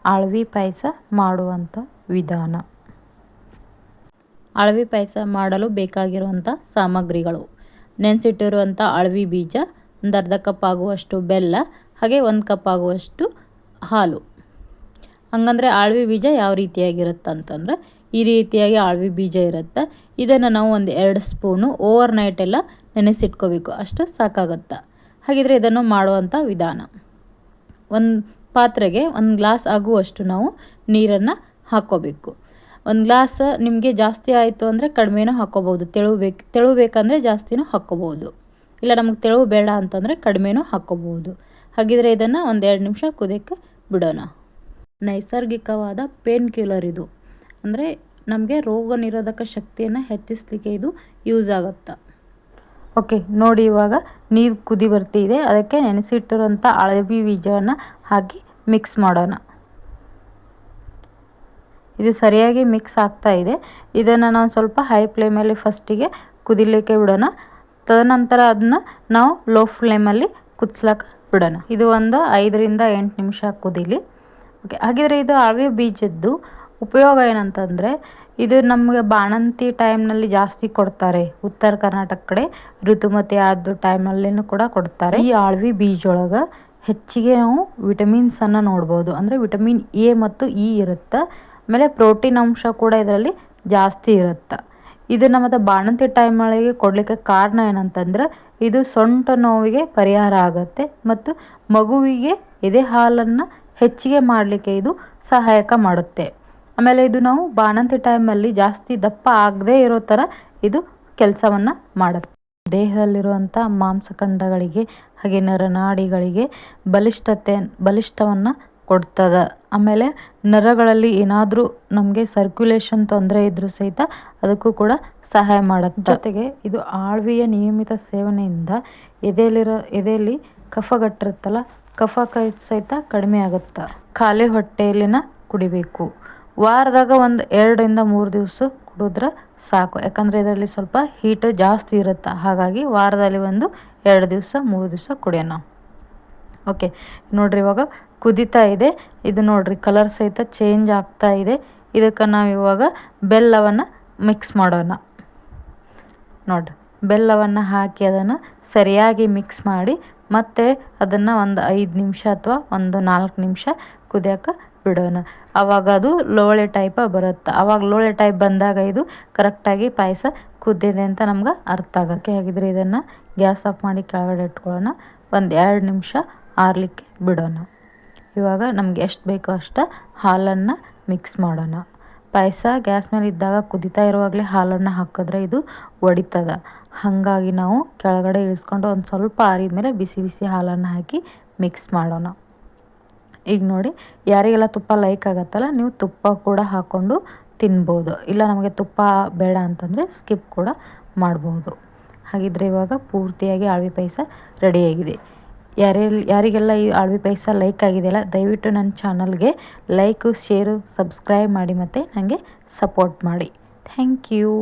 ಅಳವಿ ಪಾಯಸ ಮಾಡುವಂಥ ವಿಧಾನ. ಅಳವಿ ಪಾಯಸ ಮಾಡಲು ಬೇಕಾಗಿರುವಂಥ ಸಾಮಗ್ರಿಗಳು: ನೆನೆಸಿಟ್ಟಿರುವಂಥ ಅಳವಿ ಬೀಜ, ಒಂದು ಅರ್ಧ ಕಪ್ ಆಗುವಷ್ಟು ಬೆಲ್ಲ, ಹಾಗೆ 1 ಕಪ್ ಆಗುವಷ್ಟು ಹಾಲು. ಹಂಗಂದರೆ ಅಳವಿ ಬೀಜ ಯಾವ ರೀತಿಯಾಗಿರುತ್ತೆ ಅಂತಂದ್ರೆ ಈ ರೀತಿಯಾಗಿ ಅಳವಿ ಬೀಜ ಇರುತ್ತೆ. ಇದನ್ನು ನಾವು ಒಂದು 2 ಸ್ಪೂನು ಓವರ್ ನೈಟ್ ಎಲ್ಲ ನೆನೆಸಿಟ್ಕೋಬೇಕು, ಅಷ್ಟು ಸಾಕಾಗುತ್ತೆ. ಹಾಗಿದ್ರೆ ಇದನ್ನು ಮಾಡುವಂಥ ವಿಧಾನ: ಒಂದು ಪಾತ್ರೆಗೆ 1 ಗ್ಲಾಸ್ ಆಗುವಷ್ಟು ನಾವು ನೀರನ್ನು ಹಾಕ್ಕೋಬೇಕು. 1 ಗ್ಲಾಸ್ ನಿಮಗೆ ಜಾಸ್ತಿ ಆಯಿತು ಅಂದರೆ ಕಡಿಮೆನೂ ಹಾಕ್ಕೋಬೋದು. ತೆಳು ಬೇಕಂದರೆ ಜಾಸ್ತಿನೂ ಹಾಕ್ಕೋಬೋದು, ಇಲ್ಲ ನಮಗೆ ತೆಳು ಬೇಡ ಅಂತಂದರೆ ಕಡಿಮೆನೂ ಹಾಕ್ಕೋಬೋದು. ಹಾಗಿದ್ರೆ ಇದನ್ನು ಒಂದು 2 ನಿಮಿಷ ಕುದಿಯೋಕ್ಕೆ ಬಿಡೋಣ. ನೈಸರ್ಗಿಕವಾದ ಪೇನ್ ಕಿಲ್ಲರ್ ಇದು, ಅಂದರೆ ನಮಗೆ ರೋಗ ನಿರೋಧಕ ಶಕ್ತಿಯನ್ನು ಹೆಚ್ಚಿಸಲಿಕ್ಕೆ ಇದು ಯೂಸ್ ಆಗುತ್ತೆ. ಓಕೆ ನೋಡಿ, ಇವಾಗ ನೀರು ಕುದಿ ಬರ್ತಿದೆ. ಅದಕ್ಕೆ ನೆನೆಸಿಟ್ಟಿರೋಂಥ ಅಳವಿ ಬೀಜವನ್ನು ಹಾಕಿ ಮಿಕ್ಸ್ ಮಾಡೋಣ. ಇದು ಸರಿಯಾಗಿ ಮಿಕ್ಸ್ ಆಗ್ತಾ ಇದೆ. ಇದನ್ನು ನಾವು ಸ್ವಲ್ಪ ಹೈ ಫ್ಲೇಮಲ್ಲಿ ಫಸ್ಟಿಗೆ ಕುದಿಲಿಕ್ಕೆ ಬಿಡೋಣ. ತದನಂತರ ಅದನ್ನ ನಾವು ಲೋ ಫ್ಲೇಮಲ್ಲಿ ಕುದಿಸ್ಲಿಕ್ಕೆ ಬಿಡೋಣ. ಇದು ಒಂದು 5ರಿಂದ 8 ನಿಮಿಷ ಕುದೀಲಿ. ಓಕೆ, ಹಾಗಿದ್ರೆ ಇದು ಅಳವಿ ಬೀಜದ್ದು ಉಪಯೋಗ ಏನಂತಂದರೆ, ಇದು ನಮಗೆ ಬಾಣಂತಿ ಟೈಮ್ನಲ್ಲಿ ಜಾಸ್ತಿ ಕೊಡ್ತಾರೆ. ಉತ್ತರ ಕರ್ನಾಟಕ ಕಡೆ ಋತುಮತಿ ಆದ ಟೈಮ್ನಲ್ಲಿನೂ ಕೂಡ ಕೊಡ್ತಾರೆ. ಈ ಅಳವಿ ಬೀಜೊಳಗೆ ಹೆಚ್ಚಿಗೆ ನಾವು ವಿಟಮಿನ್ಸನ್ನು ನೋಡ್ಬೋದು. ಅಂದರೆ ವಿಟಮಿನ್ ಎ ಮತ್ತು ಇ ಇರುತ್ತೆ. ಆಮೇಲೆ ಪ್ರೋಟೀನ್ ಅಂಶ ಕೂಡ ಇದರಲ್ಲಿ ಜಾಸ್ತಿ ಇರುತ್ತೆ. ಇದನ್ನು ಮತ್ತು ಬಾಣಂತಿ ಟೈಮ್ಗಳಿಗೆ ಕೊಡಲಿಕ್ಕೆ ಕಾರಣ ಏನಂತಂದ್ರೆ, ಇದು ಸೊಂಟ ನೋವಿಗೆ ಪರಿಹಾರ ಆಗುತ್ತೆ ಮತ್ತು ಮಗುವಿಗೆ ಎದೆ ಹಾಲನ್ನು ಹೆಚ್ಚಿಗೆ ಮಾಡಲಿಕ್ಕೆ ಇದು ಸಹಾಯಕ ಮಾಡುತ್ತೆ. ಆಮೇಲೆ ಇದು ನಾವು ಬಾಣಂತಿ ಟೈಮಲ್ಲಿ ಜಾಸ್ತಿ ದಪ್ಪ ಆಗದೇ ಇರೋ ಥರ ಇದು ಕೆಲಸವನ್ನು ಮಾಡುತ್ತೆ. ದೇಹದಲ್ಲಿರುವಂಥ ಮಾಂಸಖಂಡಗಳಿಗೆ ಹಾಗೆ ನರನಾಡಿಗಳಿಗೆ ಬಲಿಷ್ಠವನ್ನು ಕೊಡ್ತದೆ. ಆಮೇಲೆ ನರಗಳಲ್ಲಿ ಏನಾದರೂ ನಮಗೆ ಸರ್ಕ್ಯುಲೇಷನ್ ತೊಂದರೆ ಇದ್ರೂ ಸಹಿತ ಅದಕ್ಕೂ ಕೂಡ ಸಹಾಯ ಮಾಡುತ್ತೆ. ಜೊತೆಗೆ ಇದು ಅಳವಿಯ ನಿಯಮಿತ ಸೇವನೆಯಿಂದ ಎದೆಯಲ್ಲಿ ಕಫಗಟ್ಟಿರುತ್ತಲ್ಲ, ಕಫ ಸಹಿತ ಕಡಿಮೆ ಆಗುತ್ತೆ. ಖಾಲಿ ಹೊಟ್ಟೆಯಲ್ಲಿನ ಕುಡಿಬೇಕು. ವಾರದಾಗ ಒಂದು 2ರಿಂದ 3 ದಿವಸ ಕುಡಿದ್ರೆ ಸಾಕು. ಯಾಕಂದರೆ ಇದರಲ್ಲಿ ಸ್ವಲ್ಪ ಹೀಟ್ ಜಾಸ್ತಿ ಇರುತ್ತೆ. ಹಾಗಾಗಿ ವಾರದಲ್ಲಿ ಒಂದು 2 ದಿವಸ 3 ದಿವಸ ಕುಡಿಯೋಣ. ಓಕೆ ನೋಡ್ರಿ, ಇವಾಗ ಕುದೀತಾ ಇದೆ. ಇದು ನೋಡ್ರಿ ಕಲರ್ ಸಹಿತ ಚೇಂಜ್ ಆಗ್ತಾ ಇದೆ. ಇದಕ್ಕೆ ನಾವು ಇವಾಗ ಬೆಲ್ಲವನ್ನು ಮಿಕ್ಸ್ ಮಾಡೋಣ. ನೋಡ್ರಿ, ಬೆಲ್ಲವನ್ನು ಹಾಕಿ ಅದನ್ನು ಸರಿಯಾಗಿ ಮಿಕ್ಸ್ ಮಾಡಿ ಮತ್ತೆ ಅದನ್ನು ಒಂದು 5 ನಿಮಿಷ ಅಥವಾ ಒಂದು 4 ನಿಮಿಷ ಕುದಿಯೋಕೆ ಬಿಡೋಣ. ಆವಾಗ ಅದು ಲೋಳೆ ಟೈಪ ಬರುತ್ತೆ. ಆವಾಗ ಲೋಳೆ ಟೈಪ್ ಬಂದಾಗ ಇದು ಕರೆಕ್ಟಾಗಿ ಪಾಯಸ ಕುದ್ದಿದೆ ಅಂತ ನಮ್ಗೆ ಅರ್ಥ ಆಗೋಕ್ಕೆ. ಹಾಗಿದ್ರೆ ಇದನ್ನು ಗ್ಯಾಸ್ ಆಫ್ ಮಾಡಿ ಕೆಳಗಡೆ ಇಟ್ಕೊಳ್ಳೋಣ. ಒಂದು 2 ನಿಮಿಷ ಆರಲಿಕ್ಕೆ ಬಿಡೋಣ. ಇವಾಗ ನಮ್ಗೆ ಎಷ್ಟು ಬೇಕೋ ಅಷ್ಟು ಹಾಲನ್ನು ಮಿಕ್ಸ್ ಮಾಡೋಣ. ಪಾಯಸ ಗ್ಯಾಸ್ ಮೇಲೆ ಇದ್ದಾಗ ಕುದಿತಾ ಇರುವಾಗಲೇ ಹಾಲನ್ನು ಹಾಕಿದ್ರೆ ಇದು ಒಡಿತದ. ಹಾಗಾಗಿ ನಾವು ಕೆಳಗಡೆ ಇಳಿಸ್ಕೊಂಡು ಒಂದು ಸ್ವಲ್ಪ ಆರಿದ ಮೇಲೆ ಬಿಸಿ ಬಿಸಿ ಹಾಲನ್ನು ಹಾಕಿ ಮಿಕ್ಸ್ ಮಾಡೋಣ. ಈಗ ನೋಡಿ, ಯಾರಿಗೆಲ್ಲ ತುಪ್ಪ ಲೈಕ್ ಆಗುತ್ತಲ್ಲ, ನೀವು ತುಪ್ಪ ಕೂಡ ಹಾಕ್ಕೊಂಡು ತಿನ್ಬೋದು. ಇಲ್ಲ ನಮಗೆ ತುಪ್ಪ ಬೇಡ ಅಂತಂದರೆ ಸ್ಕಿಪ್ ಕೂಡ ಮಾಡ್ಬೋದು. ಹಾಗಿದ್ರೆ ಇವಾಗ ಪೂರ್ತಿಯಾಗಿ ಅಳವಿ ಪಾಯಸ ರೆಡಿಯಾಗಿದೆ. ಯಾರಿಗೆಲ್ಲ ಈ ಅಳವಿ ಪಾಯಸ ಲೈಕ್ ಆಗಿದೆಯಲ್ಲ, ದಯವಿಟ್ಟು ನನ್ನ ಚಾನಲ್ಗೆ ಲೈಕು, ಶೇರು, ಸಬ್ಸ್ಕ್ರೈಬ್ ಮಾಡಿ ಮತ್ತು ನನಗೆ ಸಪೋರ್ಟ್ ಮಾಡಿ. Thank you.